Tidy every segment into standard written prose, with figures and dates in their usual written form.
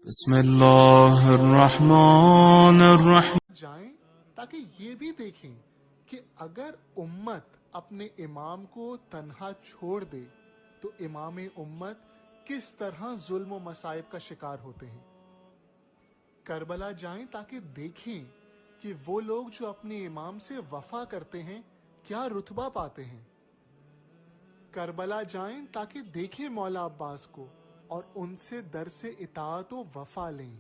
بسم اللہ الرحمن الرحیم. جائیں تاکہ یہ بھی دیکھیں کہ اگر امت اپنے امام کو تنہا چھوڑ دے تو امام امت کس طرح ظلم و مصائب کا شکار ہوتے ہیں. کربلا جائیں تاکہ دیکھیں کہ وہ لوگ جو اپنے امام سے وفا کرتے ہیں کیا رتبہ پاتے ہیں. کربلا جائیں تاکہ دیکھیں مولا عباس کو اور ان سے درس اطاعت و وفا لیں.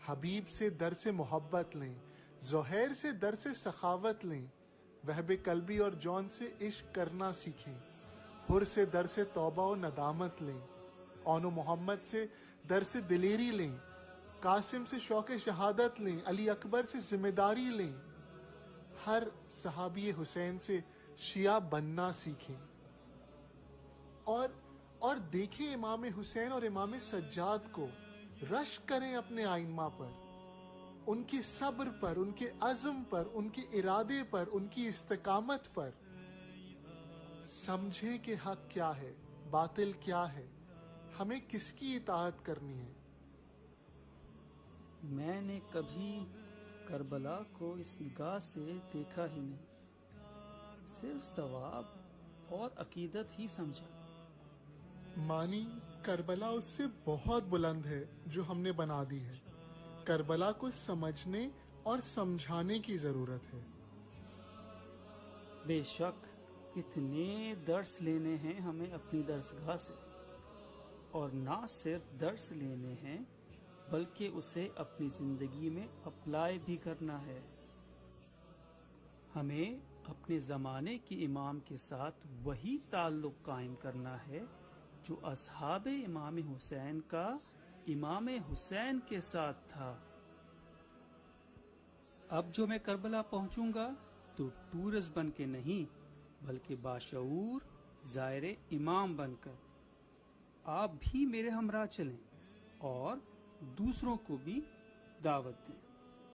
حبیب سے درس محبت لیں، زہیر سے درس سخاوت لیں، وہب قلبی اور جون سے عشق کرنا سیکھیں، حر سے درس توبہ و ندامت لیں، اون و محمد سے درس دلیری لیں، قاسم سے شوق شہادت لیں، علی اکبر سے ذمہ داری لیں، ہر صحابی حسین سے شیعہ بننا سیکھیں اور دیکھیں امام حسین اور امام سجاد کو، رشک کریں اپنے آئمہ پر، ان کے صبر پر، ان کے عزم پر، ان کے ارادے پر، ان کی استقامت پر. سمجھیں کہ حق کیا ہے، باطل کیا ہے، ہمیں کس کی اطاعت کرنی ہے. میں نے کبھی کربلا کو اس نگاہ سے دیکھا ہی نہیں، صرف ثواب اور عقیدت ہی سمجھا. مانی کربلا اس سے بہت بلند ہے جو ہم نے بنا دی ہے. کربلا کو سمجھنے اور سمجھانے کی ضرورت ہے. بے شک کتنے درس لینے ہیں ہمیں اپنی درسگاہ سے، اور نہ صرف درس لینے ہیں بلکہ اسے اپنی زندگی میں اپلائی بھی کرنا ہے. ہمیں اپنے زمانے کے امام کے ساتھ وہی تعلق قائم کرنا ہے جو اصحاب امام حسین کا امام حسین کے ساتھ تھا. اب جو میں کربلا پہنچوں گا تو ٹورسٹ بن کے نہیں بلکہ باشعور زائر امام بن کر. آپ بھی میرے ہمراہ چلیں اور دوسروں کو بھی دعوت دیں.